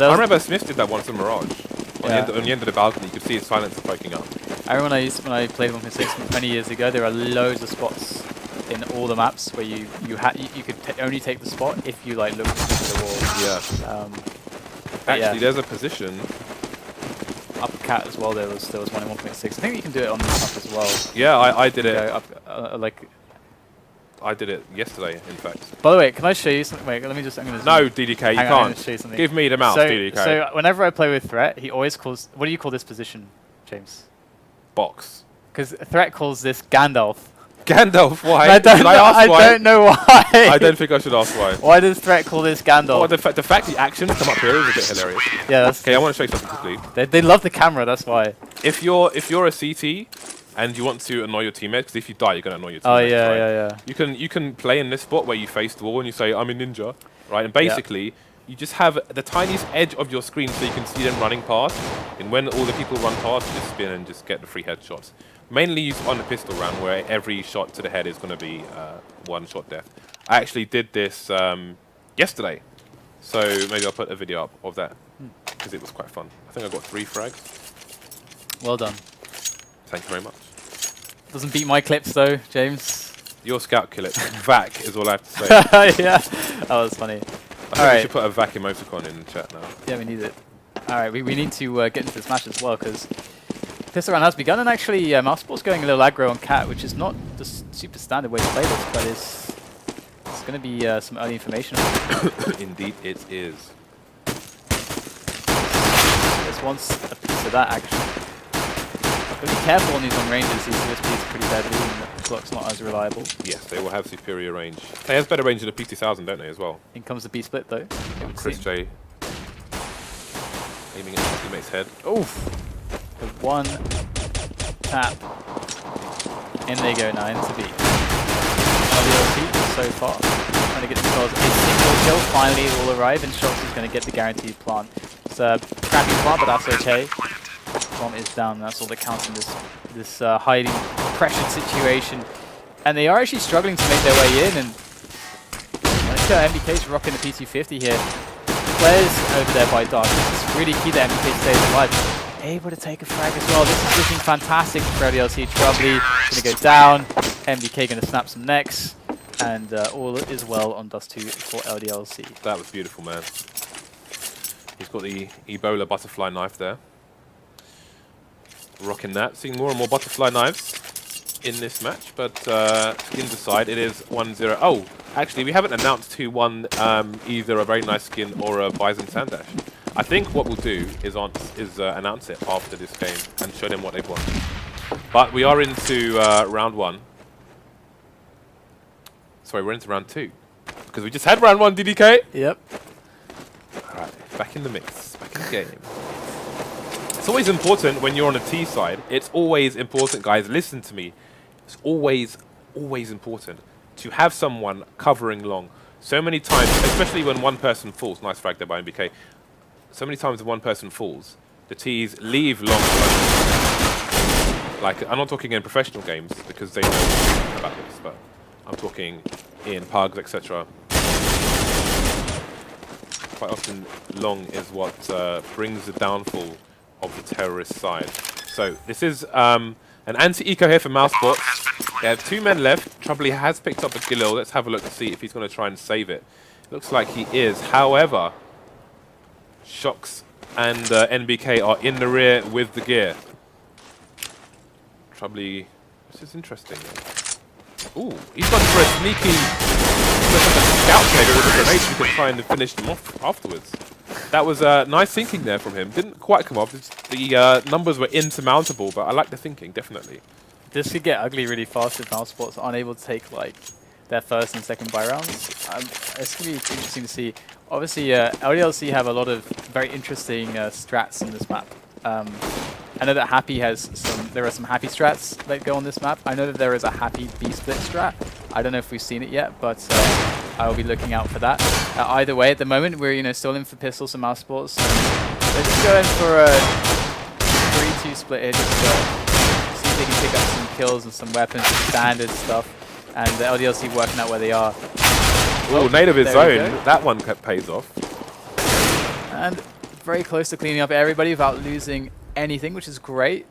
I remember Smithzz did that once in Mirage. On the end of the balcony, you could see his silencer poking up. I remember when I played 1.6 many years ago, there are loads of spots in all the maps where you could only take the spot if you like looked into the wall. Yeah. Actually, there's a position. Upper cat as well. There was one in 1.6. I think you can do it on this map as well. Yeah, I did it. Like. I did it yesterday, in fact. By the way, can I show you something? Wait, let me just. I'm gonna. No, DDK, you can't. Show you something. Give me the mouse, DDK. So whenever I play with Threat, he always calls. What do you call this position, James? Box. Because Threat calls this Gandalf. Gandalf, why? I don't know why. I don't think I should ask why. Why does Threat call this Gandalf? Well, the fact the actions come up here is a bit hilarious. Yeah, that's okay. I want to show you something quickly. They love the camera, that's why. If you're a CT and you want to annoy your teammates, because if you die, you're gonna annoy your teammates. Oh yeah, right? yeah. You can play in this spot where you face the wall and you say, "I'm a ninja," right? And basically, you just have the tiniest edge of your screen so you can see them running past. And when all the people run past, you just spin and just get the free headshots. Mainly used on the pistol round, where every shot to the head is going to be one-shot death. I actually did this yesterday, so maybe I'll put a video up of that, because it was quite fun. I think I got 3 frags. Well done. Thank you very much. Doesn't beat my clips though, James. Your scout kill it. Vac is all I have to say. Yeah, that was funny. I think we should put a Vac emoticon in the chat now. Yeah, we need it. Alright, we need to get into this match as well, because pistol round has begun, and actually Mousesports going a little aggro on Cat, which is not the super standard way to play this, but it's going to be some early information. Indeed it is. This wants a piece of that actually. But be careful on these long ranges, these USBs are pretty deadly and the clock's not as reliable. Yes, they will have superior range. They have better range than the P2000, don't they, as well? In comes the B-split though. ChrisJ aiming at his teammate's head. Oof! The one tap. In they go now into B. LDLC so far. Trying to get themselves a single kill. Finally it will arrive and shox is going to get the guaranteed plant. It's a crappy plant, but that's okay. Bomb is down, that's all that counts in this highly pressured situation. And they are actually struggling to make their way in, and MBK's rocking the PT50 here. Players over there by Dark. It's really key that MBK stays alive. Able to take a frag as well. This is looking fantastic for LDLC. troubley going to go down. MBK going to snap some necks. And all is well on Dust 2 for LDLC. That was beautiful, man. He's got the Ebola butterfly knife there. Rocking that. Seeing more and more butterfly knives in this match. But skins aside, it is 1-0. Oh, actually, we haven't announced who won either a very nice skin or a Bison Sandash. I think what we'll do is announce it after this game and show them what they've won. But we are into round 1. Sorry, we're into round 2. Because we just had round 1, DDK. Yep. Alright, back in the mix, back in the game. It's always important when you're on a T side. It's always important, guys, listen to me. It's always important to have someone covering long. So many times, especially when one person falls. Nice frag there by MBK. So many times when one person falls, the Ts leave long. Like, I'm not talking in professional games because they know about this, but I'm talking in pugs, etc. Quite often, long is what brings the downfall of the terrorist side. So this is an anti-eco here for Mousesports. They have 2 men left. troubley has picked up a Galil. Let's have a look to see if he's going to try and save it. Looks like he is. However, shox and NBK are in the rear with the gear. troubley, this is interesting. Ooh, he's gone for a sneaky scout dagger with a grenade so he can try and finish them off afterwards. That was nice thinking there from him. Didn't quite come off. The numbers were insurmountable, but I like the thinking, definitely. This could get ugly really fast if Mousesports aren't able to take like their first and second buy rounds. It's going to be interesting to see. Obviously, LDLC have a lot of very interesting strats in this map. I know that Happy has there are some Happy strats that go on this map. I know that there is a Happy B-split strat. I don't know if we've seen it yet, but I will be looking out for that. Either way, at the moment, we're still in for pistols and Mousesports. They're just going for a 3-2 split here, just see if they can pick up some kills and some weapons, standard stuff. And the LDLC working out where they are. Oh, native is zone. That one pays off. And very close to cleaning up everybody without losing anything, which is great.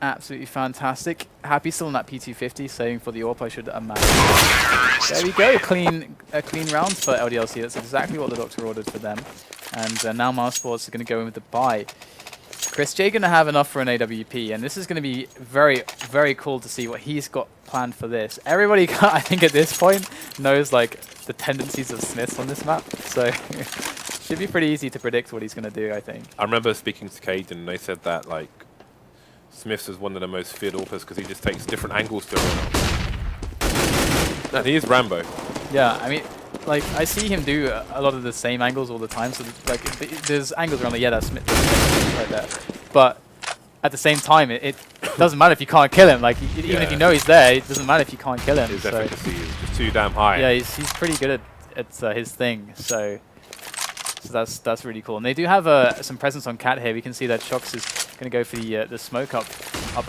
Absolutely fantastic. Happy still in that P250, saving for the AWP, I should imagine. There we go, clean round for LDLC. That's exactly what the doctor ordered for them. And now Mousesports are going to go in with the buy. ChrisJ going to have enough for an AWP, and this is going to be very, very cool to see what he's got planned for this. Everybody, I think at this point, knows like the tendencies of Smithzz on this map, so should be pretty easy to predict what he's going to do, I think. I remember speaking to Cade, and they said that like Smithzz is one of the most feared AWPers because he just takes different angles to it. And he is Rambo. Yeah, I mean, like, I see him do a lot of the same angles all the time, so like, there's angles around the, yeah, that's Smithzz right there. But at the same time, it doesn't matter if you can't kill him. Like, even if you know he's there, it doesn't matter if you can't kill him. His efficacy is just too damn high. Yeah, he's pretty good at his thing, so that's really cool. And they do have some presence on Cat here. We can see that shox is going to go for the smoke up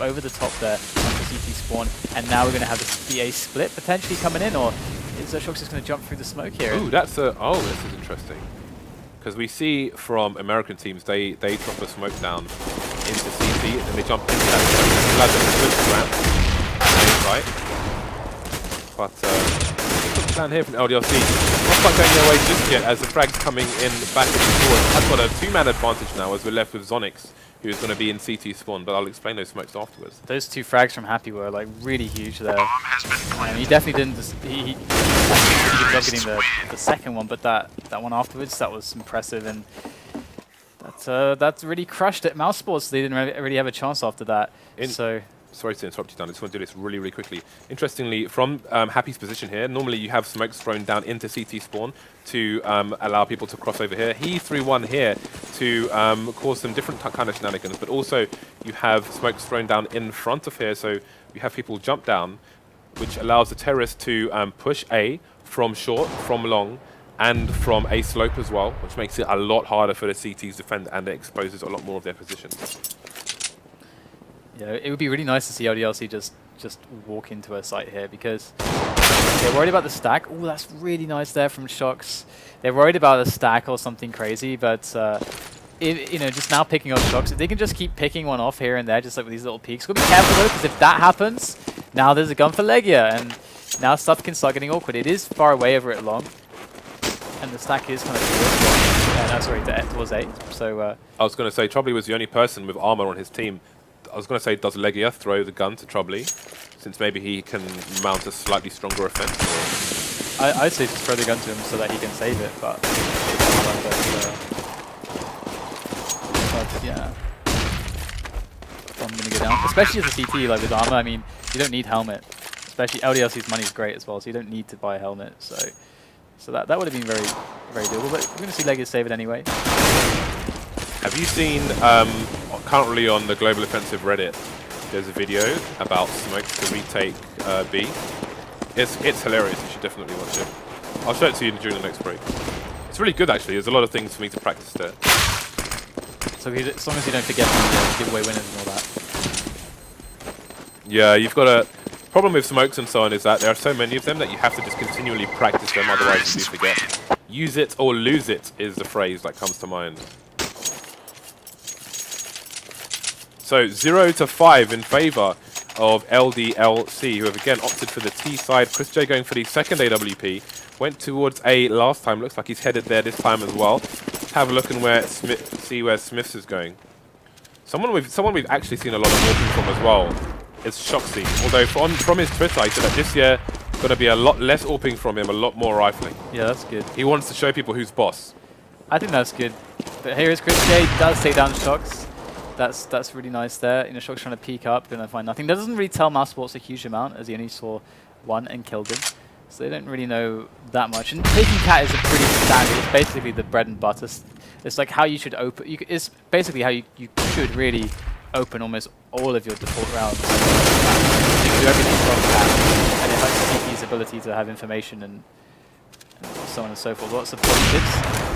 over the top there onto CT spawn, and now we're going to have the A split potentially coming in, or is shox just going to jump through the smoke here? Ooh, that's a this is interesting because we see from American teams they drop a smoke down into CT and then they jump into that smoke, right? But plan here from LDLC. Not quite going their way just yet as the frag's coming in back and forward. I've got a 2-man advantage now as we're left with zonixx, who is going to be in CT spawn, but I'll explain those smokes afterwards. Those 2 frags from Happy were like really huge there. And he definitely didn't just, he did job getting the second one, but that one afterwards, that was impressive, and that's really crushed it. Mousesports, they didn't really have a chance after that. Sorry to interrupt you, Dan. I just want to do this really, really quickly. Interestingly, from Happy's position here, normally you have smokes thrown down into CT spawn to allow people to cross over here. He threw one here to cause some different kind of shenanigans, but also you have smokes thrown down in front of here, so you have people jump down, which allows the terrorist to push A from short, from long, and from a slope as well, which makes it a lot harder for the CTs to defend, and it exposes a lot more of their positions. Yeah, it would be really nice to see LDLC just walk into a site here, because they're worried about the stack. Oh, that's really nice there from shox. They're worried about a stack or something crazy, but you know, just now picking up shox. If they can just keep picking one off here and there, just like with these little peaks. Gotta be careful though, because if that happens, now there's a gun for LEGIJA, and now stuff can start getting awkward. It is far away over at long, and the stack is kind of towards 8. So I was going to say troubley was the only person with armor on his team. I was going to say, does LEGIJA throw the gun to troubley, since maybe he can mount a slightly stronger offense? I'd say just throw the gun to him so that he can save it, but yeah. I'm going to go down, especially as a CT, like with armor. I mean, you don't need helmet, especially LDLC's money is great as well, so you don't need to buy a helmet. So that would have been very, very doable, but we're going to see LEGIJA save it anyway. Have you seen, currently on the Global Offensive Reddit, there's a video about smokes to retake B. It's hilarious, you should definitely watch it. I'll show it to you during the next break. It's really good actually, there's a lot of things for me to practice there. So as long as you don't forget the giveaway winners and all that. Yeah, you've got a problem with smokes and so on is that there are so many of them that you have to just continually practice them, otherwise you do forget. Use it or lose it is the phrase that comes to mind. So 0 to 5 in favor of LDLC, who have again opted for the T side. ChrisJ going for the second AWP. Went towards A last time. Looks like he's headed there this time as well. Let's have a look and see where Smithzz is going. Someone we've actually seen a lot of AWP from as well is shoxy. Although from his Twitter, he said that this year going to be a lot less AWPing from him, a lot more rifling. Yeah, that's good. He wants to show people who's boss. I think that's good. But here is ChrisJ. Does take down shox. That's really nice there. You know, shox trying to peek up, gonna find nothing. That doesn't really tell Mousesports a huge amount, as he only saw one and killed him. So they don't really know that much. And taking cat is a pretty standard. It's basically the bread and butter. It's like how you should open. It's basically how you should really open almost all of your default rounds. You can do everything from cat, and it has CT's ability to have information and so on and so forth. Lots of positives.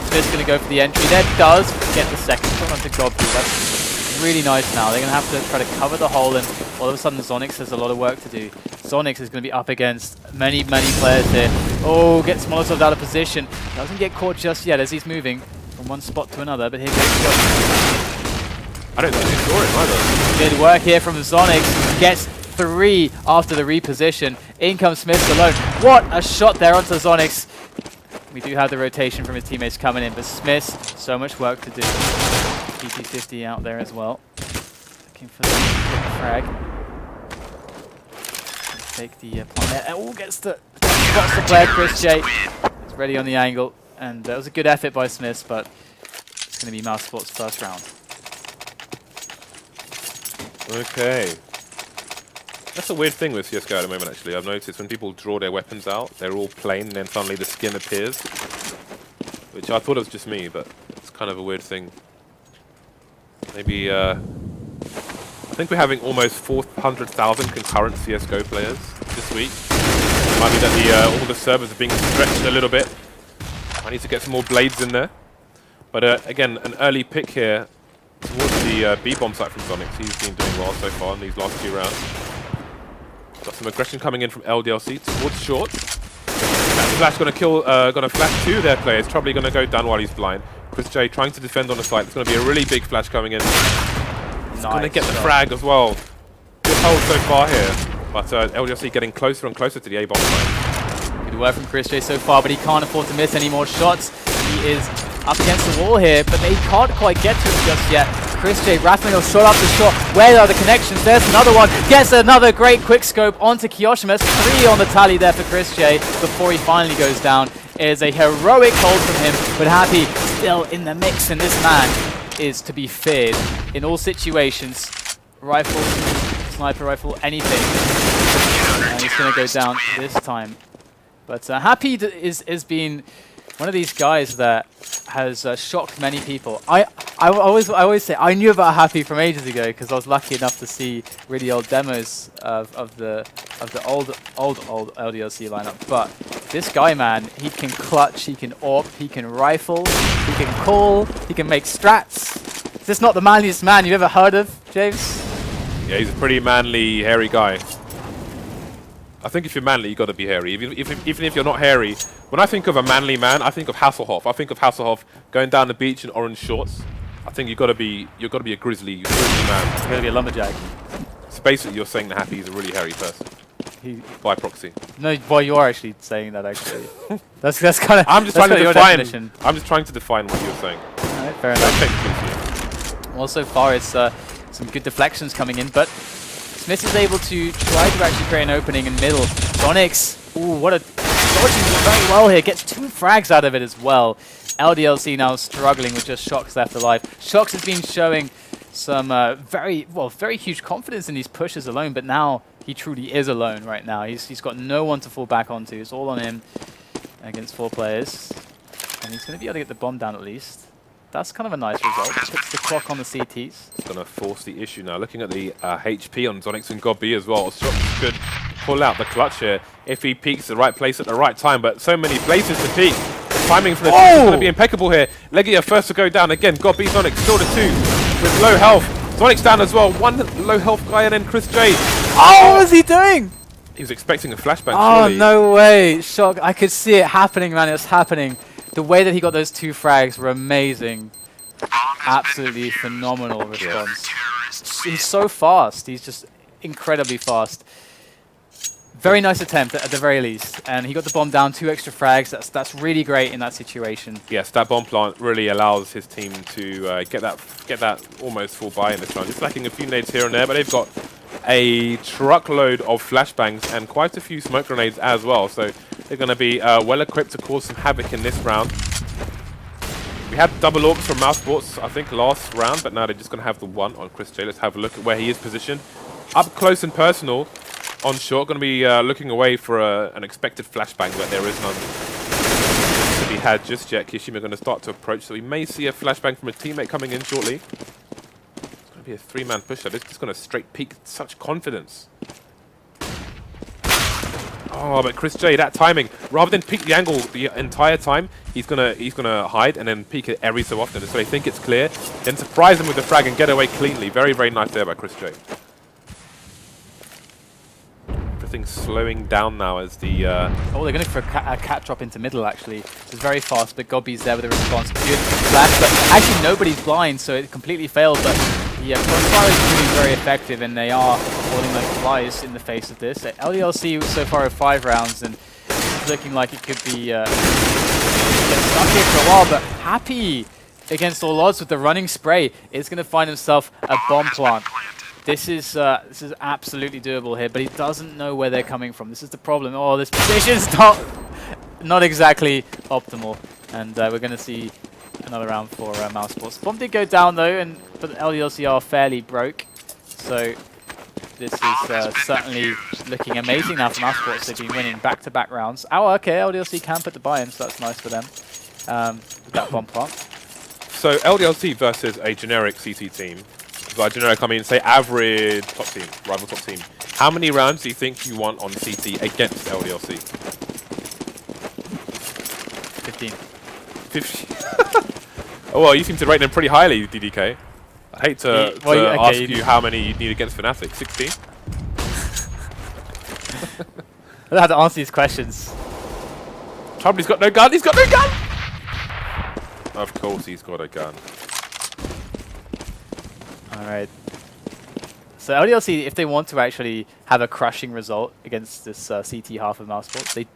Smithzz going to go for the entry there. Does get the second shot onto Gobby. That's really nice now. They're going to have to try to cover the hole, and all of a sudden zonixx has a lot of work to do. zonixx is going to be up against many players here. Oh, gets Molotov out of position. Doesn't get caught just yet as he's moving. from one spot to another, but here goes shox. I don't think they saw it either. Good work here from zonixx. Gets 3 after the reposition. In comes Smithzz alone. What a shot there onto zonixx. We do have the rotation from his teammates coming in, but Smithzz, so much work to do. PT50 out there as well. Looking for the frag. Take the point there. Oh, gets the player, ChrisJ. It's ready on the angle. And that was a good effort by Smithzz, but it's going to be Mousesports' first round. Okay. That's a weird thing with CSGO at the moment, actually. I've noticed when people draw their weapons out, they're all plain, and then suddenly the skin appears. Which I thought it was just me, but it's kind of a weird thing. Maybe, I think we're having almost 400,000 concurrent CSGO players this week. It might be that all the servers are being stretched a little bit. I need to get some more blades in there. But again, an early pick here towards the B-bomb site from zonixx. He's been doing well so far in these last few rounds. Got some aggression coming in from LDLC towards short. That flash going to kill, going to flash 2 their players. Troubley going to go down while he's blind. ChrisJ trying to defend on the site. There's going to be a really big flash coming in. He's going to get the frag as well. Good hold so far here. But LDLC getting closer and closer to the A-bomb site. Good work from ChrisJ so far, but he can't afford to miss any more shots. He is up against the wall here, but they can't quite get to him just yet. ChrisJ rattling off shot after shot. Where are the connections? There's another one. Gets another great quick scope onto Kioshima. 3 on the tally there for ChrisJ before he finally goes down. It is a heroic hold from him, but Happy still in the mix, and this man is to be feared in all situations. Rifle, sniper rifle, anything. And he's going to go down this time. But Happy is being one of these guys that has shocked many people. I always say I knew about Happy from ages ago because I was lucky enough to see really old demos of the old LDLC lineup. But this guy, man, he can clutch, he can AWP, he can rifle, he can call, he can make strats. Is this not the manliest man you've ever heard of, James? Yeah, he's a pretty manly, hairy guy. I think if you're manly, you got to be hairy. Even if you're not hairy, when I think of a manly man, I think of Hasselhoff. I think of Hasselhoff going down the beach in orange shorts. I think you got to be a grizzly man. He's going to be a lumberjack. So basically, you're saying that Happy is a really hairy person. By proxy. No, boy, you are actually saying that. Actually, that's kind of. I'm just trying to define. I'm just trying to define what you're saying. All right, fair enough. Well, so far it's some good deflections coming in, but Smithzz is able to try to actually create an opening in middle. zonixx, ooh, what a dodging very well here. Gets 2 frags out of it as well. LDLC now struggling with just shox left alive. shox has been showing some very huge confidence in these pushes alone, but now he truly is alone right now. He's got no one to fall back onto. It's all on him against 4 players. And he's going to be able to get the bomb down at least. That's kind of a nice result. Puts the clock on the CTs. It's going to force the issue now. Looking at the HP on zonixx and godb as well. shox could pull out the clutch here if he peeks the right place at the right time, but so many places to peek. The timing from the team is going to be impeccable here. LEGIJA first to go down again. godb, zonixx still to 2 with low health. zonixx down as well. 1 low health guy and then ChrisJ. Oh, what was he doing? He was expecting a flashbang. Oh, surely. no way. shox. I could see it happening, man. It was happening. The way that he got those 2 frags were amazing. Absolutely phenomenal response. He's so fast. He's just incredibly fast. Very nice attempt at the very least. And he got the bomb down, 2 extra frags. That's really great in that situation. Yes, that bomb plant really allows his team to get that almost full buy in this round. Just lacking a few nades here and there, but they've got a truckload of flashbangs and quite a few smoke grenades as well. So they're going to be well equipped to cause some havoc in this round. We had double AWPs from Mousesports, I think, last round, but now they're just going to have the 1 on ChrisJ. Let's have a look at where he is positioned. Up close and personal on short. Going to be looking away for an expected flashbang, but there is none to be had just yet. Kioshima going to start to approach, so we may see a flashbang from a teammate coming in shortly. It's going to be a 3-man pusher. This is just going to straight peek such confidence. Oh, but ChrisJ, that timing, rather than peek the angle the entire time, he's gonna hide and then peek it every so often, so they think it's clear, then surprise them with the frag and get away cleanly. Very, very nice there by ChrisJ. Everything things slowing down now as the... Oh, they're going for a cat drop into middle, actually. It's very fast, but Gobby's there with a response. Good flash, but actually nobody's blind, so it completely failed. But the crossfire is proving very effective, and they are falling like flies in the face of this. LDLC so far have 5 rounds, and it's looking like it could be get stuck here for a while, but Happy against all odds with the running spray is going to find himself a bomb plant. This is absolutely doable here, but he doesn't know where they're coming from. This is the problem. Oh, this position's not exactly optimal, and we're going to see another round for Mousesports. Bomb did go down though, but LDLC are fairly broke, so this is certainly looking amazing now for Mousesports. They've been winning back-to-back rounds. Oh, okay, LDLC can put the buy-in, so that's nice for them. With that bomb plant. So LDLC versus a generic CT team. By generic, I mean, say average top team, rival top team. How many rounds do you think you want on CT against LDLC? 15. 15? Oh, well, you seem to rate them pretty highly, DDK. I'd hate to ask you how many you need against Fnatic. 16? I don't have to answer these questions. Troubley's got no gun, he's got no gun! Of course he's got a gun. Alright. So LDLC, if they want to actually have a crushing result against this CT half of Mousesports,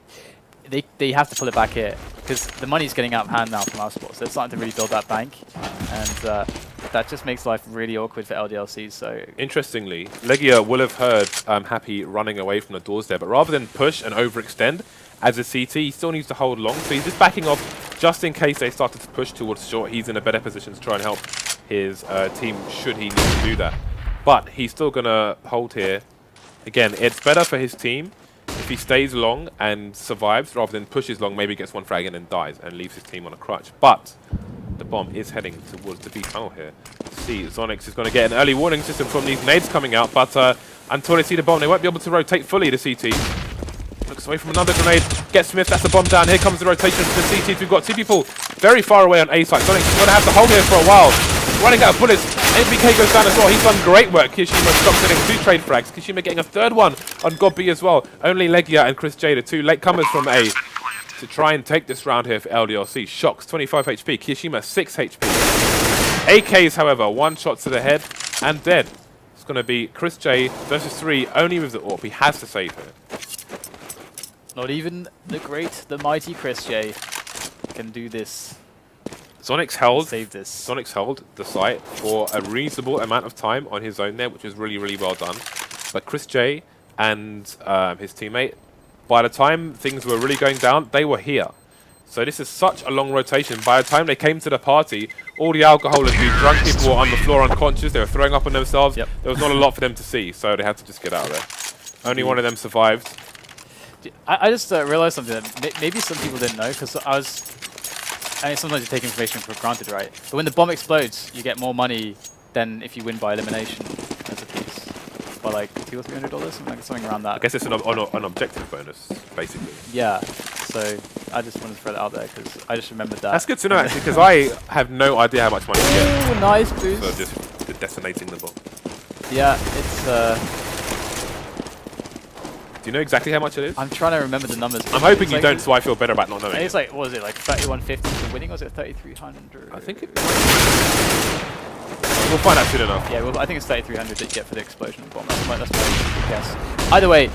they have to pull it back here, because the money's getting out of hand now for Mousesports. They're starting to really build that bank, and that just makes life really awkward for LDLC. So interestingly, LEGIJA will have heard Happy running away from the doors there, but rather than push and overextend, as a CT, he still needs to hold long, so he's just backing off just in case they started to push towards short. He's in a better position to try and help his team should he need to do that. But he's still going to hold here. Again, it's better for his team if he stays long and survives rather than pushes long, maybe gets one frag in and dies and leaves his team on a crutch. But the bomb is heading towards the B tunnel here. See, zonixx is going to get an early warning system from these nades coming out, but until they see the bomb, they won't be able to rotate fully to CT. Looks away from another grenade, gets Smithzz, that's the bomb down. Here comes the rotation to the CTs. We've got 2 people very far away on A site. zonixx is going to have to hold here for a while. Running out of bullets. NBK goes down as well. He's done great work. Kioshima stops getting 2 trade frags. Kioshima getting a 3rd one on Gobby as well. Only LEGIJA and ChrisJ, the 2 latecomers from A, to try and take this round here for LDLC. shox, 25 HP. Kioshima, 6 HP. AKs, however, 1 shot to the head and dead. It's going to be ChrisJ versus 3, only with the AWP. He has to save here. Not even the great, the mighty ChrisJ can do this. zonixx held, save this. zonixx held the site for a reasonable amount of time on his own there, which was really, really well done. But ChrisJ and his teammate, by the time things were really going down, they were here. So this is such a long rotation. By the time they came to the party, all the alcohol had been drunk, people were on the floor unconscious, they were throwing up on themselves. Yep. There was not a lot for them to see, so they had to just get out of there. Only one of them survived. I just realized something that maybe some people didn't know, because I mean, sometimes you take information for granted, right? But when the bomb explodes, you get more money than if you win by elimination as a piece. By like $200 or $300, something around that. I guess it's an objective bonus, basically. Yeah, so I just wanted to throw that out there because I just remembered that. That's good to know, actually, because I have no idea how much money you get. Ooh, nice boost. So just detonating the bomb. Yeah, it's... Do you know exactly how much it is? I'm trying to remember the numbers. I'm hoping you don't, so I feel better about not knowing. It's like, what was it, like 3150 for winning, or was it 3300? I think it... We'll find out soon enough. Yeah, well, I think it's 3300 that you get for the explosion bomb. That's my guess. Either way,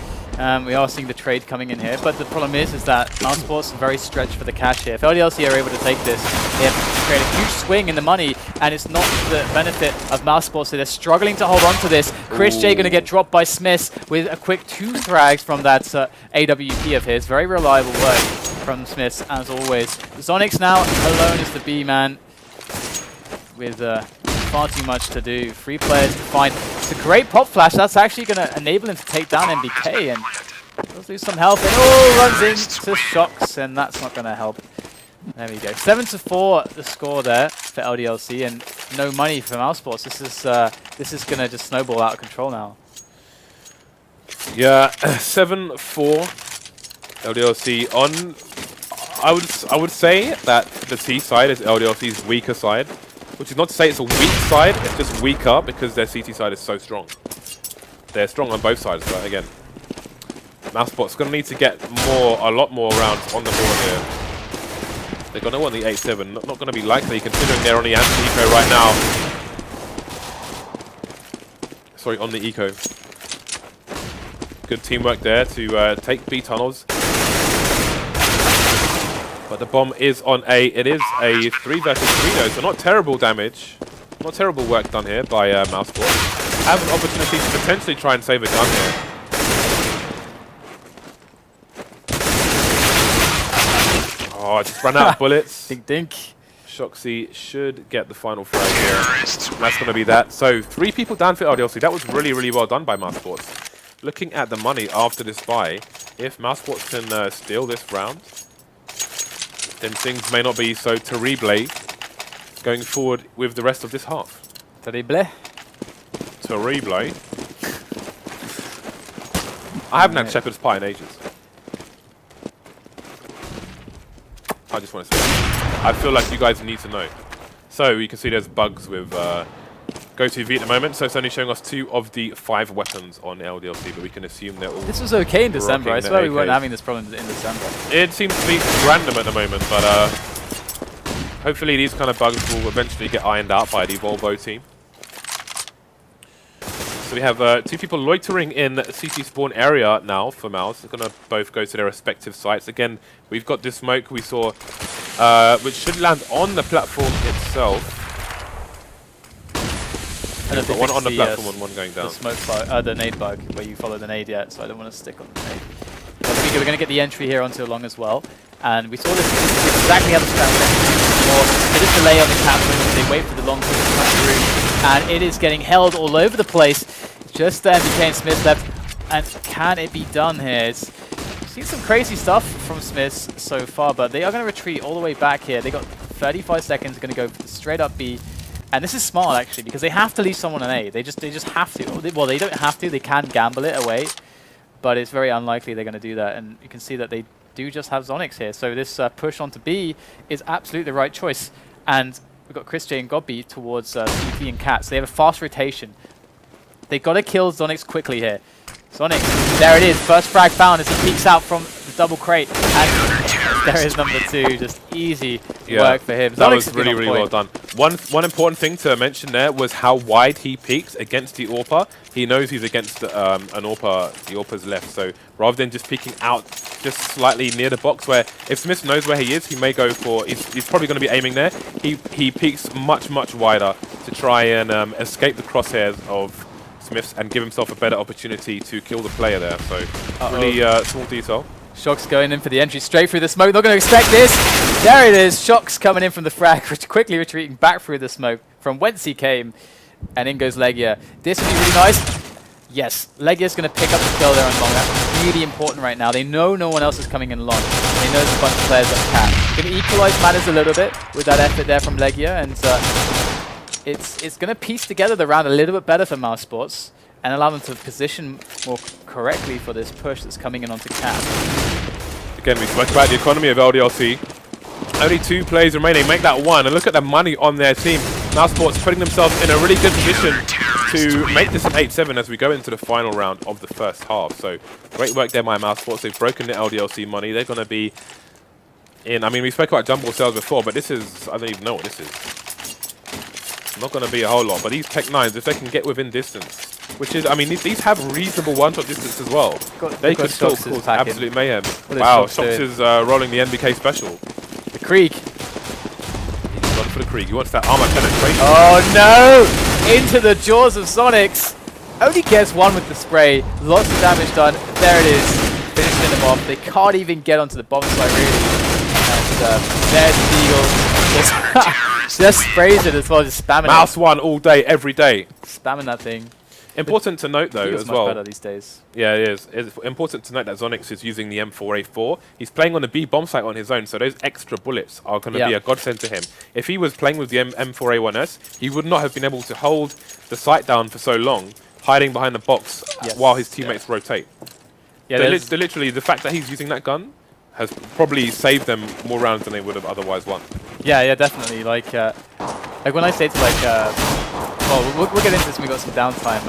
we are seeing the trade coming in here, but the problem is that Mousesports are very stretched for the cash here. If LDLC are able to take this, they have to create a huge swing in the money, and it's not to the benefit of Mousesports, so they're struggling to hold on to this. ChrisJ going to get dropped by Smithzz with a quick 2 frags from that AWP of his. Very reliable work from Smithzz, as always. zonixx now alone as the B-man with far too much to do. 3 players to find. It's a great pop flash. That's actually going to enable him to take down NBK, and does lose some health. And runs into shox, and that's not going to help. There we go. 7-4 the score there for LDLC, and no money for Mousesports. This is going to just snowball out of control now. Yeah, 7-4 LDLC on. I would say that the T side is LDLC's weaker side, which is not to say it's a weak side. It's just weaker because their CT side is so strong. They're strong on both sides, but again, Mousesports going to need to get a lot more rounds on the board here. They're going to want the 8-7. Not going to be likely considering they're on the anti-eco right now. Sorry, on the eco. Good teamwork there to take B tunnels. But the bomb is on A. It is a 3 versus 3 though, so not terrible damage. Not terrible work done here by Mousesports. Have an opportunity to potentially try and save a gun here. Oh, I just ran out of bullets. Dink dink. shoxy should get the final frag here. That's going to be that. So 3 people down for LDLC. That was really, really well done by Mousesports. Looking at the money after this buy, if Mousesports can steal this round, then things may not be so terrible going forward with the rest of this half. Terrible. Terrible. I haven't had shepherd's pie in ages. I just want to say that. I feel like you guys need to know. So you can see there's bugs with Go-To-V at the moment, so it's only showing us 2 of the 5 weapons on LDLC, but we can assume they're all... This was okay in December. I swear we weren't having this problem in December. It seems to be random at the moment, but hopefully these kind of bugs will eventually get ironed out by the Volvo team. So we have 2 people loitering in CT spawn area now for Mouz. They're going to both go to their respective sites. Again, we've got this smoke we saw, which should land on the platform itself. One on the platform and one going down. The smoke bug, the nade bug, where you follow the nade yet, so I don't want to stick on the nade. We're going to get the entry here onto long as well. And we saw this exactly how the strat went. They just delay on the captain, they wait for the long push to come through, and it is getting held all over the place. Just then became Smithzz left, and can it be done here? We've seen some crazy stuff from Smithzz so far, but they are going to retreat all the way back here. They got 35 seconds, going to go straight up B. And this is smart actually, because they have to leave someone on A. They just have to. Well, they don't have to. They can gamble it away, but it's very unlikely they're going to do that. And you can see that they do just have zonixx here. So this push onto B is absolutely the right choice. And we've got ChrisJ and Godby towards CT and Cats. They have a fast rotation. They've got to kill zonixx quickly here. zonixx, there it is. First frag found as he peeks out from the double crate. And there is number 2. Just easy work for him. That was really, really well done. One important thing to mention there was how wide he peeks against the AWPer. He knows he's against an AWPer, the AWPer's left. So rather than just peeking out just slightly near the box, where if Smithzz knows where he is, he may go for... He's probably going to be aiming there. He peeks much, much wider to try and escape the crosshairs of Smithzz and give himself a better opportunity to kill the player there. So really small detail. shox going in for the entry straight through the smoke. Not going to expect this. There it is. shox coming in from the frag, quickly retreating back through the smoke from whence he came. And in goes LEGIJA. This would be really nice. Yes, LEGIJA's going to pick up the kill there on long. That's really important right now. They know no one else is coming in long. They know there's a bunch of players up cat. Going to equalize matters a little bit with that effort there from LEGIJA. And it's going to piece together the round a little bit better for Mousesports and allow them to position more correctly for this push that's coming in onto Cat. Again, we spoke about the economy of LDLC. Only 2 players remaining, make that 1, and look at the money on their team. Mousesports putting themselves in a really good position to make this an 8-7 as we go into the final round of the first half. So, great work there by Mousesports. They've broken the LDLC money. They're going to be in... I mean, we spoke about jumbo cells before, but this is... I don't even know what this is. Not going to be a whole lot, but these Tech 9s, if they can get within distance, which is, I mean, these have reasonable one-shot distance as well. They could still cause absolute mayhem. Wow, shox is rolling the NBK special. The Krieg. He's gone for the Krieg. He wants that armor penetration. Oh no! Into the jaws of zonixx. Only gets 1 with the spray. Lots of damage done. There it is. Finishing them off. They can't even get onto the bomb site really. And there's the Eagle. Just sprays it as well, just spamming Mouse 1 all day, every day. Spamming that thing. Important to note though as well. Better these days. Yeah, it is. It's important to note that zonixx is using the M4A4. He's playing on the B bomb site on his own, so those extra bullets are going to be a godsend to him. If he was playing with the M4A1S, he would not have been able to hold the site down for so long, hiding behind the box while his teammates rotate. Yeah, literally, the fact that he's using that gun has probably saved them more rounds than they would have otherwise won. Yeah, definitely. Like when I say to well, we'll get into this when we got some downtime.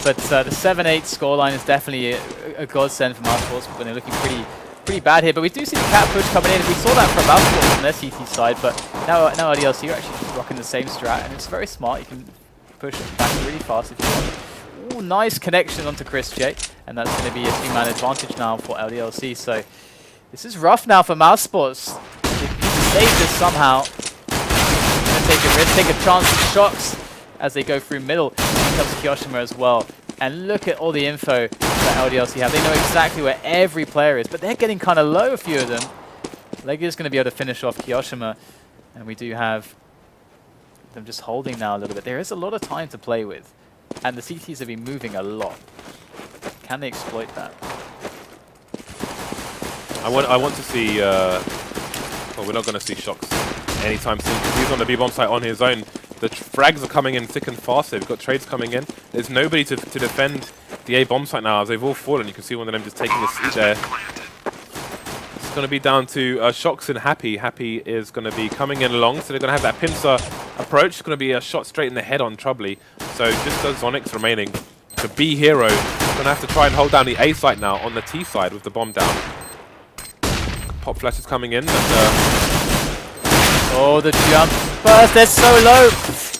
But the 7-8 scoreline is definitely a godsend for Mousesports when they're looking pretty bad here. But we do see the cat push coming in. We saw that from Mousesports on their CT side, but now LDLC are actually rocking the same strat, and it's very smart. You can push it back really fast if you want. Ooh, nice connection onto ChrisJ, and that's going to be a 2-man advantage now for LDLC. So this is rough now for Mousesports. They need to save this somehow. Take a risk, take a chance with shox as they go through middle. Here comes Kioshima as well. And look at all the info that LDLC have. They know exactly where every player is, but they're getting kind of low, a few of them. LEGIJA's going to be able to finish off Kioshima. And we do have them just holding now a little bit. There is a lot of time to play with. And the CTs have been moving a lot. Can they exploit that? I want to see... well, we're not going to see shox anytime soon because he's on the B-bomb site on his own. The frags are coming in thick and fast. They've got trades coming in. There's nobody to defend the A-bomb site now as they've all fallen. You can see one of them just taking a seat there. It's going to be down to shox and Happy. Happy is going to be coming in along, so they're going to have that pincer approach. It's going to be a shot straight in the head on troubley. So just does zonixx remaining. The B hero is going to have to try and hold down the A site now on the T side with the bomb down. Pop flash is coming in, but... oh, the jump burst, they're so low.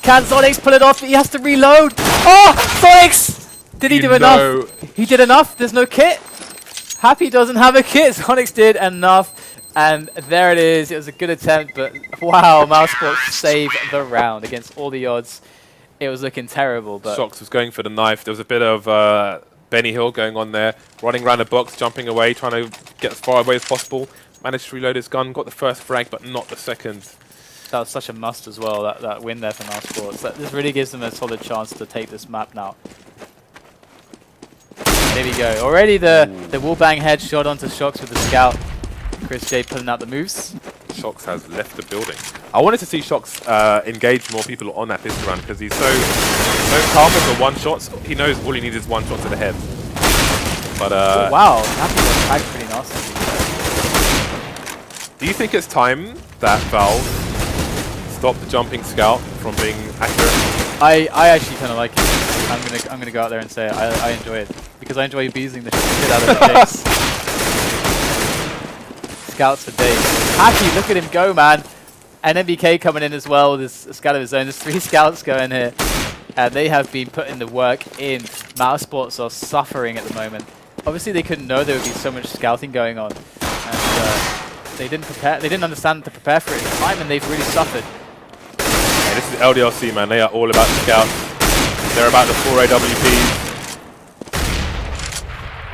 Can zonixx pull it off? He has to reload. Oh, zonixx! Did he do enough? He did enough. There's no kit. Happy doesn't have a kit. zonixx did enough. And there it is. It was a good attempt, but wow, Mousesports saved the round against all the odds. It was looking terrible. But shox was going for the knife. There was a bit of Benny Hill going on there, running around the box, jumping away, trying to get as far away as possible. Managed to reload his gun, got the first frag, but not the second. That was such a must as well, that win there for Mousesports. This really gives them a solid chance to take this map now. There we go. Already the wallbang headshot onto shox with the scout. ChrisJ pulling out the moves. shox has left the building. I wanted to see shox engage more people on that pistol round because he's so calm with the one shots. He knows all he needs is one shot to the head. But oh, wow, Happy was tagged pretty nasty. Do you think it's time that Valve stop the jumping scout from being accurate? I actually kind of like it. I'm gonna go out there and say I enjoy it because I enjoy beezing the shit out of the chase. Scouts for days. Happy, look at him go, man. And MBK coming in as well with a scout of his own. There's 3 scouts going here, and they have been putting the work in. Mousesports are suffering at the moment. Obviously, they couldn't know there would be so much scouting going on, and they didn't prepare. They didn't understand to prepare for it in time, and they've really suffered. Yeah, this is LDLC, man. They are all about the scouts. They're about the 4 AWPs.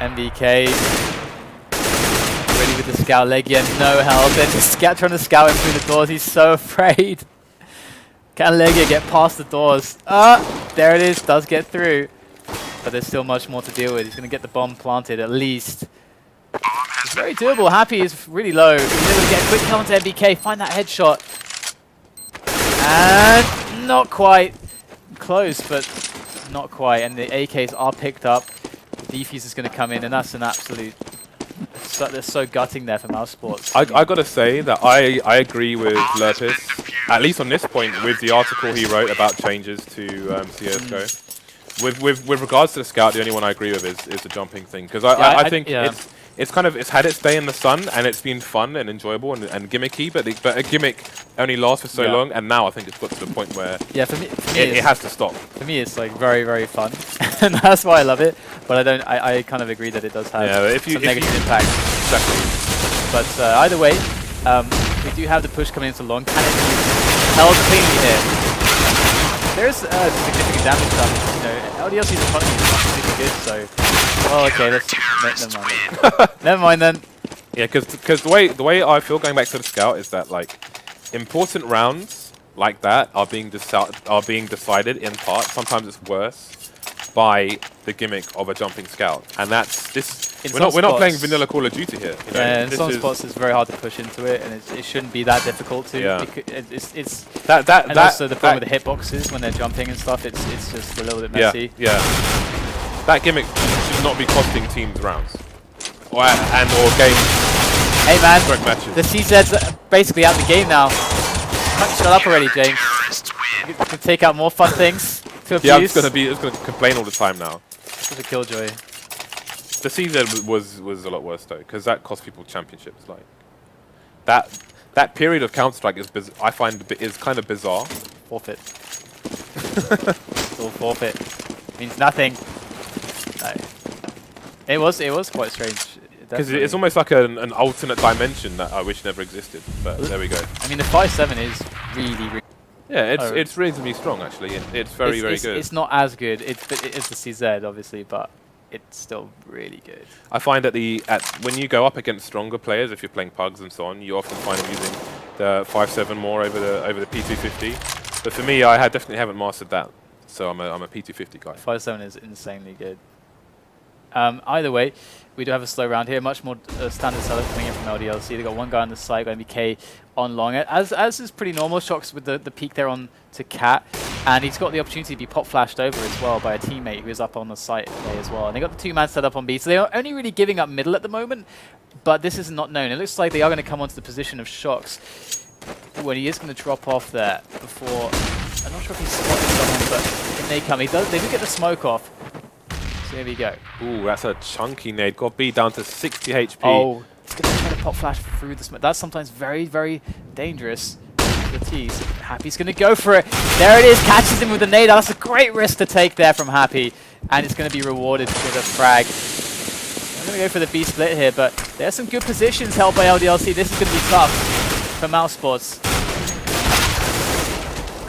MBK ready with the scout. LEGIJA, no help. They're just trying to scout him through the doors. He's so afraid. Can LEGIJA get past the doors? There it is. Does get through. But there's still much more to deal with. He's going to get the bomb planted at least. It's very doable. Happy is really low. He's able to get a quick counter MBK. Find that headshot. And not quite. Close, but not quite. And the AKs are picked up. The defuse is going to come in, and that's an absolute... they're so gutting there for Mousesports. I got to say that I agree with Lerpis, at least on this point, with the article he wrote about changes to CSGO. With regards to the scout, the only one I agree with is the jumping thing, because I think it's had its day in the sun, and it's been fun and enjoyable and gimmicky, but a gimmick only lasts for so long, and now I think it's got to the point where for me it has to stop. For me, it's like very, very fun, and that's why I love it. But I kind of agree that it does have some negative impact. Exactly. But either way, we do have the push coming into long. Can it be held cleanly here? There's significant damage done. You know, LDLC's economy is not particularly good, so... Oh, okay, never mind. Never mind then. Yeah, because the way I feel going back to the scout is that like important rounds like that are being decided in part. Sometimes it's worse by the gimmick of a jumping scout, and that's this. We're not playing vanilla Call of Duty here. You know? Yeah, in some spots it's very hard to push into it, and it shouldn't be that difficult to. Yeah. It's and also the problem with the hitboxes when they're jumping and stuff. It's just a little bit messy. Yeah. That gimmick should not be costing teams rounds or games. Hey man, matches. The CZ's basically out the game now. Shut up already, James. You can take out more fun things to abuse. Yeah, I'm just gonna complain all the time now. Such a killjoy. The CZ was a lot worse though, because that cost people championships. Like that period of Counter Strike is I find is kind of bizarre. Forfeit. Still forfeit. Means nothing. No. It was quite strange. Because it's almost like an alternate dimension that I wish never existed. But there we go. I mean, the 5-7 is really. Yeah, it's reasonably strong actually. It's very good. It's not as good. It's the CZ obviously, but it's still really good. I find that when you go up against stronger players, if you're playing pugs and so on, you often find them using the 5-7 more over the P250. But for me, I definitely haven't mastered that, so I'm a P250 guy. 5-7 is insanely good. Either way, we do have a slow round here. Much more standard setup coming in from LDLC. They've got one guy on the side, got MBK on long. As is pretty normal, shox with the peek there on to Cat. And he's got the opportunity to be pop flashed over as well by a teammate who is up on the site today as well. And they got the two-man set up on B. So they are only really giving up middle at the moment, but this is not known. It looks like they are going to come onto the position of shox when he is going to drop off there before. I'm not sure if he's spotted someone, but when they come, they do get the smoke off. So here we go. Ooh, that's a chunky nade. Got B down to 60 HP. Oh, he's going to try to pop flash through the smoke. That's sometimes very, very dangerous. The T's. Happy's going to go for it. There it is. Catches him with the nade. That's a great risk to take there from Happy. And it's going to be rewarded with a frag. I'm going to go for the B split here, but there's some good positions held by LDLC. This is going to be tough for Mousesports.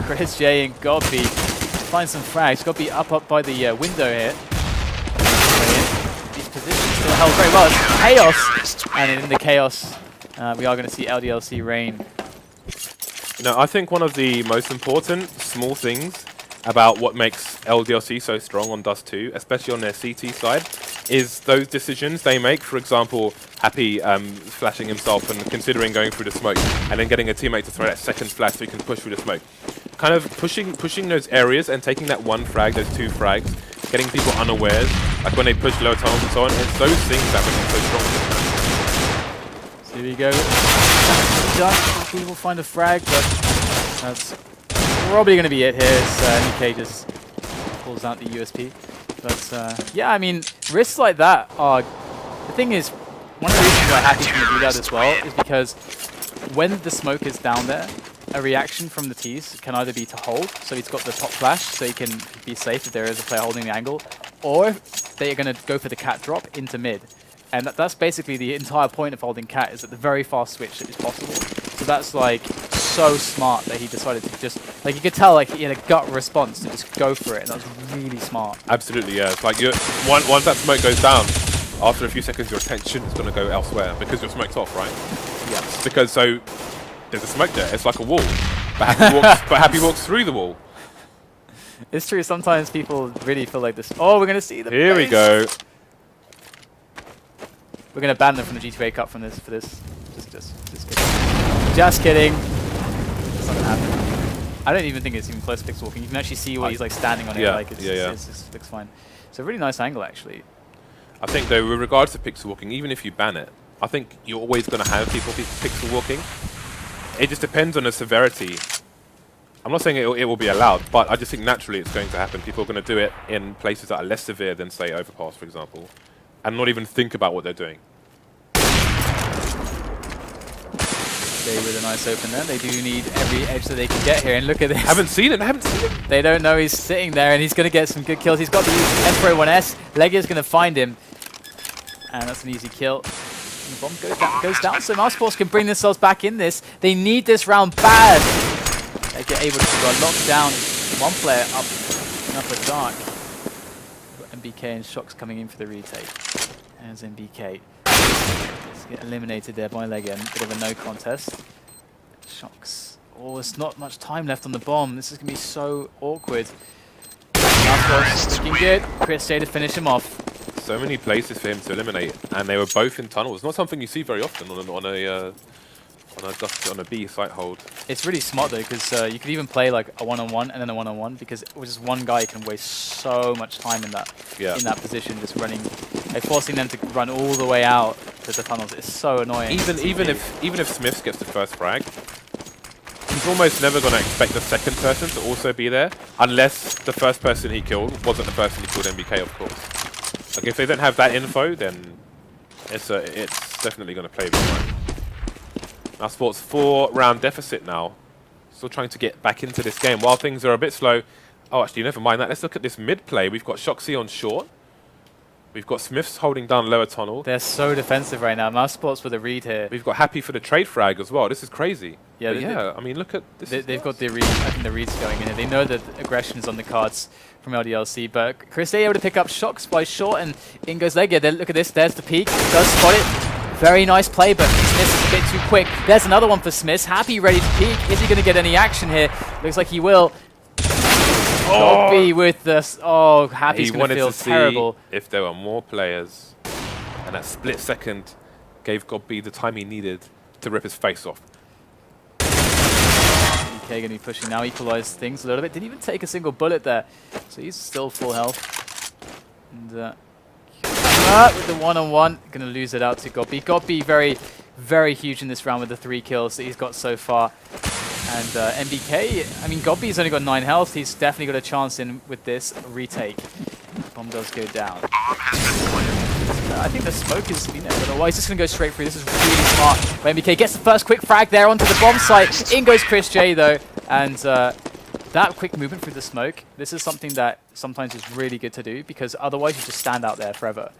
ChrisJ and Godby find some frags. Godby up by the window here. These positions still held very well. It's chaos. And in the chaos, we are going to see LDLC reign. No, I think one of the most important small things about what makes LDLC so strong on Dust 2, especially on their CT side, is those decisions they make. For example, Happy flashing himself and considering going through the smoke, and then getting a teammate to throw that second flash so he can push through the smoke. Kind of pushing those areas and taking that one frag, those two frags, getting people unawares, like when they push lower tunnels and so on. It's those things that make them so strong. So here we go. People find a frag, but that's probably going to be it here. NK just pulls out the USP. But yeah, I mean, risks like that are... The thing is, one of the reasons why Happy's going to do that as well is because when the smoke is down there, a reaction from the T's can either be to hold, so he's got the top flash, so he can be safe if there is a player holding the angle, or they are going to go for the cat drop into mid. And that's basically the entire point of holding cat, is at the very fast switch that is possible. So that's like so smart that he decided to just, like you could tell like he had a gut response to just go for it, and that was really smart. Absolutely, yeah. It's like once that smoke goes down, after a few seconds your attention is going to go elsewhere because your smoke's off, right? Yeah. Because so there's a smoke there, it's like a wall. But Happy walks through the wall. It's true, sometimes people really feel like this. Oh, we're going to see the Here we go. We're going to ban them from the G2A Cup for this. Just kidding. Just kidding. It's not going to happen. I don't even think it's even close to pixel walking. You can actually see what he's like standing on it. Like it looks fine. It's a really nice angle actually. I think though, with regards to pixel walking, even if you ban it, I think you're always going to have people pixel walking. It just depends on the severity. I'm not saying it will be allowed, but I just think naturally it's going to happen. People are going to do it in places that are less severe than, say, Overpass, for example, and not even think about what they're doing. They with a nice open there. They do need every edge that they can get here, and look at this. Haven't seen it. They don't know he's sitting there, and he's going to get some good kills. He's got the Emperor 1S. LEGIJA's going to find him, and that's an easy kill. And the bomb goes down, so Mousesports can bring themselves back in this. They need this round bad. They get able to lock down one player up in upper dark. MBK and shox coming in for the retake. There's MBK. Let's get eliminated there by LEGIJA. Bit of a no contest. shox. Oh, there's not much time left on the bomb. This is going to be so awkward. Mousesports looking good. ChrisJ to finish him off. So many places for him to eliminate, and they were both in tunnels. Not something you see very often on a B site hold. It's really smart though, because you could even play like a one-on-one and then a one-on-one, because with just one guy can waste so much time in that position, just running, like forcing them to run all the way out to the tunnels. It's so annoying. Even if Smithzz gets the first frag, he's almost never going to expect the second person to also be there, unless the first person he killed wasn't the person he killed MBK, of course. Like if they don't have that info, then it's definitely going to play this one. Mousesports 4-round deficit now. Still trying to get back into this game while things are a bit slow. Oh, actually, never mind that. Let's look at this mid play. We've got shoxy on short. We've got Smithzz holding down lower tunnel. They're so defensive right now. Mousesports with a read here. We've got Happy for the trade frag as well. This is crazy. Yeah, yeah. I mean, look at this. They've got the read. I think the read's going in here. They know that aggression is on the cards from LDLC, but ChrisJ able to pick up shox by short, and in goes LEGIJA. Look at this. There's the peak. Does spot it. Very nice play, but Smithzz is a bit too quick. There's another one for Smithzz. Happy ready to peek. Is he going to get any action here? Looks like he will. Gobby with this. Oh, Happy's going to feel terrible. If there were more players, and that split second gave Gobby the time he needed to rip his face off. DK going to be pushing now, equalize things a little bit. Didn't even take a single bullet there, so he's still full health. And with the one-on-one, going to lose it out to Gobby. Gobby very, very huge in this round with the 3 kills that he's got so far. And MBK, I mean, Gobby's only got 9 health. He's definitely got a chance in with this retake. Bomb does go down. I think the smoke has been there for a while. He's just going to go straight through. This is really smart. But MBK gets the first quick frag there onto the bomb site. In goes ChrisJ, though. And that quick movement through the smoke, this is something that sometimes is really good to do, because otherwise you just stand out there forever.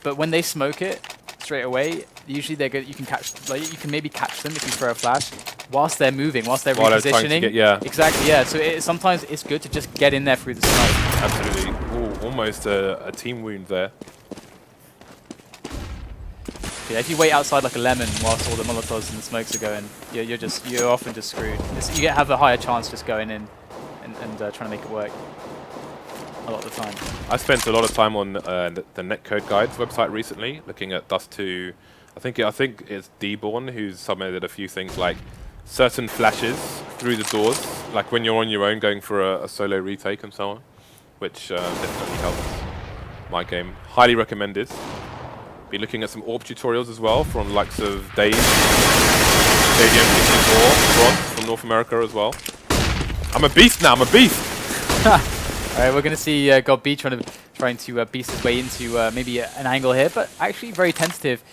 But when they smoke it straight away, usually they're good. You can catch, like, you can maybe catch them if you throw a flash whilst they're moving, whilst they're repositioning. Yeah, exactly. Yeah. So sometimes it's good to just get in there through the smoke. Absolutely. Ooh, almost a team wound there. Yeah, if you wait outside like a lemon whilst all the molotovs and the smokes are going, you're often just screwed. You have a higher chance just going in and trying to make it work a lot of the time. I spent a lot of time on the Netcode Guides website recently, looking at Dust 2. I think it's Dborn who's submitted a few things like certain flashes through the doors, like when you're on your own going for a solo retake and so on, which definitely helps my game. Highly recommended. Be looking at some AWP tutorials as well from likes of Dave, Stadium 64, Bronze from North America as well. I'm a beast now, I'm a beast! Alright, we're going to see Gobby trying to beast his way into maybe an angle here, but actually very tentative.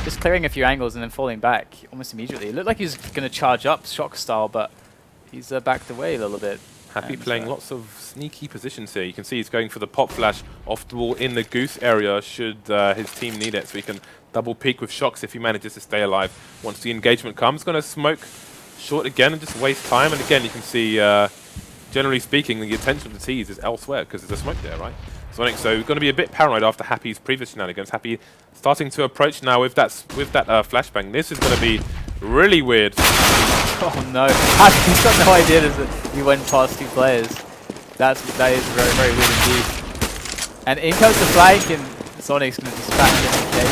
Just clearing a few angles and then falling back almost immediately. It looked like he was going to charge up shox style, but he's backed away a little bit. Happy playing lots of sneaky positions here. You can see he's going for the pop flash off the wall in the goose area should his team need it, so he can double peek with shox if he manages to stay alive. Once the engagement comes, going to smoke short again and just waste time. And again, you can see, generally speaking, the attention of the T's is elsewhere because there's a smoke there, right? zonixx, so going to be a bit paranoid after Happy's previous shenanigans. Happy starting to approach now with that flashbang. This is going to be really weird. Oh no, Happy's got no idea that he went past 2 players. That is very, very weird indeed. And in comes the flank, and zonixx going to dispatch it.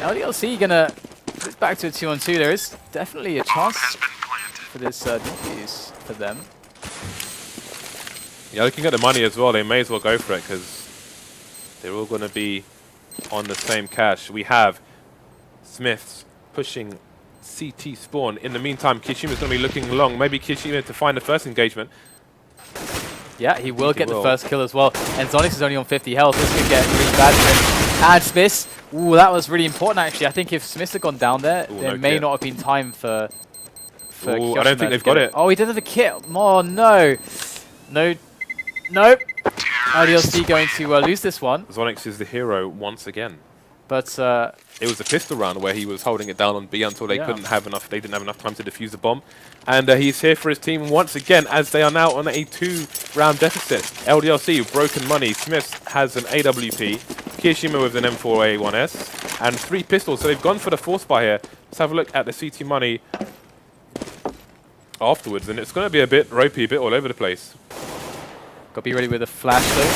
LDLC going to move back to a 2-on-2. There is definitely a chance for this defuse for them. Yeah, looking at the money as well, they may as well go for it because they're all going to be on the same cash. We have Smithzz pushing CT spawn. In the meantime, Kioshima's going to be looking long. Maybe Kioshima to find the first engagement. Yeah, he will get the first kill as well. And zonixx is only on 50 health. This could get really bad for him. And Smithzz, ooh, that was really important actually. I think if Smithzz had gone down there, there may not have been time for Ooh, I don't think they've got it. Oh, he didn't have a kill. Oh, no. No. Nope. LDLC going to lose this one. zonixx is the hero once again. But it was a pistol round where he was holding it down on B until they couldn't have enough. They didn't have enough time to defuse the bomb, and he's here for his team once again as they are now on a 2-round deficit. LDLC broken money. Smithzz has an AWP. Kioshima with an M4A1S and 3 pistols. So they've gone for the force buy here. Let's have a look at the CT money afterwards, and it's going to be a bit ropey, a bit all over the place. Got to be ready with a flash though.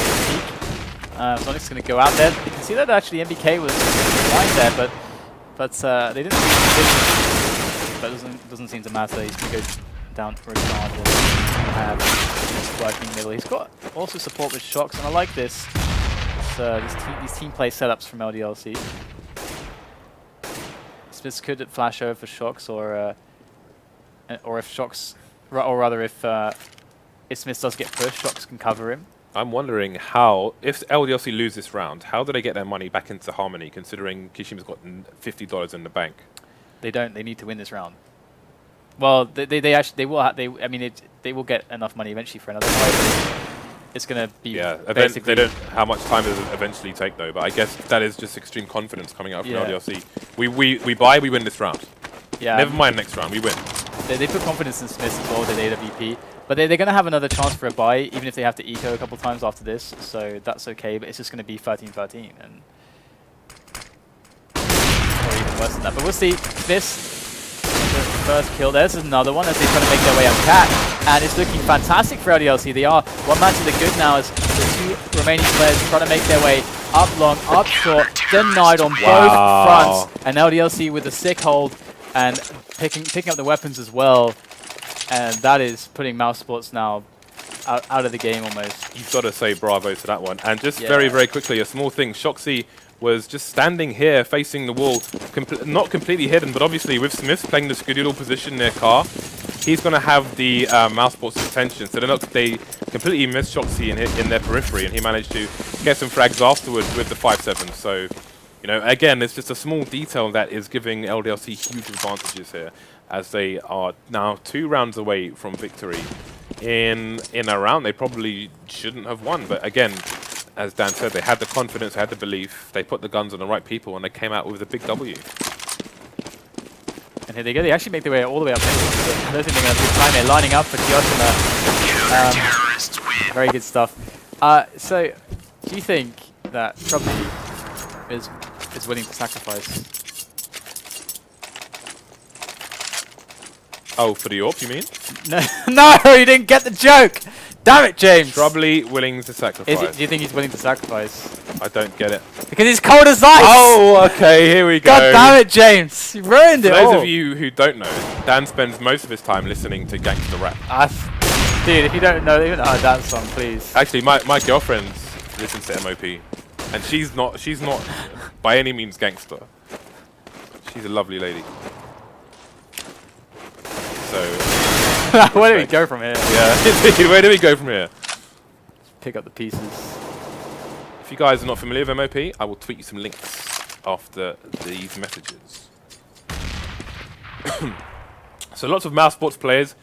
zonixx going to go out there. You can see that actually MBK was right there, but they didn't. But it doesn't seem to matter. He's going to go down for a guard. He's working middle. He's got also support with shox, and I like this. These team play setups from LDLC. Smithzz could flash over for shox, or if shox, or rather if Smithzz does get pushed, shox can cover him. I'm wondering how, if LDLC lose this round, how do they get their money back into Harmony, considering Kioshima's got $50 in the bank? They don't. They need to win this round. Well, they actually they will. I mean, they will get enough money eventually for another fight. It's gonna be basically. They don't. How much time does it eventually take though? But I guess that is just extreme confidence coming out from LDLC. We buy, we win this round. Yeah. Never mind next round, we win. They put confidence in Smithzz as well with the AWP, but they're going to have another chance for a buy, even if they have to eco a couple times after this, so that's okay, but it's just going to be 13-13, and or even worse than that. But we'll see. This, the first kill, there's another one as they try to make their way up cat, and it's looking fantastic for LDLC. They are one match of the good now as the two remaining players trying to make their way up long, up short, denied on both fronts, and LDLC with a sick hold, and picking up the weapons as well, and that is putting Mousesports now out of the game almost. You've got to say bravo to that one. And just very, very quickly, a small thing. shox was just standing here facing the wall, not completely hidden, but obviously with Smithzz playing the Scudulo position near Car, he's going to have the Mousesports' attention. So they completely missed shox in their periphery, and he managed to get some frags afterwards with the 5-7. So, you know, again, it's just a small detail that is giving LDLC huge advantages here, as they are now 2 rounds away from victory in a round they probably shouldn't have won. But again, as Dan said, they had the confidence, they had the belief, they put the guns on the right people, and they came out with a big W. And here they go. They actually make their way all the way up. I don't think they're going to have a good time. They're lining up for Kioshima. Very good stuff. So, do you think that troubley is willing to sacrifice? Oh, for the AWP, you mean? No, no, you didn't get the joke! Damn it, James! troubley willing to sacrifice. Do you think he's willing to sacrifice? I don't get it. Because he's cold as ice! Oh, okay, here we go. God damn it, James! You ruined it For all! those of you who don't know, Dan spends most of his time listening to gangster rap. Dude, if you don't know even that song, please. Actually, my girlfriend listens to MOP, and she's not by any means gangster. She's a lovely lady. So, where do we go from here? Yeah, where do we go from here? Pick up the pieces. If you guys are not familiar with MOP, I will tweet you some links after these messages. So lots of Mousesports players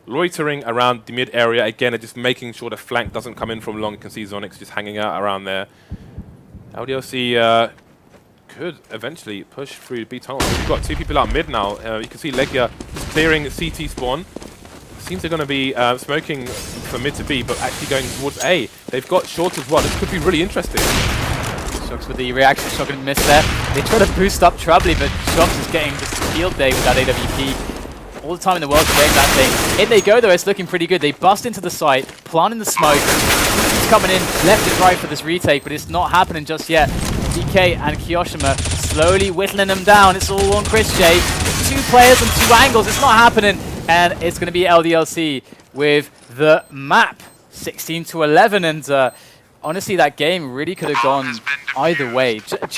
loitering around the mid area. Again, just making sure the flank doesn't come in from long. You can see zonixx just hanging out around there. LDLC could eventually push through B tunnel. We've got 2 people out mid now. You can see LEGIJA clearing CT spawn. Seems they're going to be smoking from mid to B, but actually going towards A. They've got short as well. This could be really interesting. shox with the reaction shot, going to miss there. They try to boost up troubley, but shox is getting just field day with that AWP. All the time in the world to break that thing. In they go though, it's looking pretty good. They bust into the site, planting the smoke. He's coming in left and right for this retake, but it's not happening just yet. DK and Kioshima slowly whittling them down. It's all on ChrisJ. 2 players and 2 angles. It's not happening. And it's going to be LDLC with the map. 16-11. And honestly, that game really could have gone either way. Just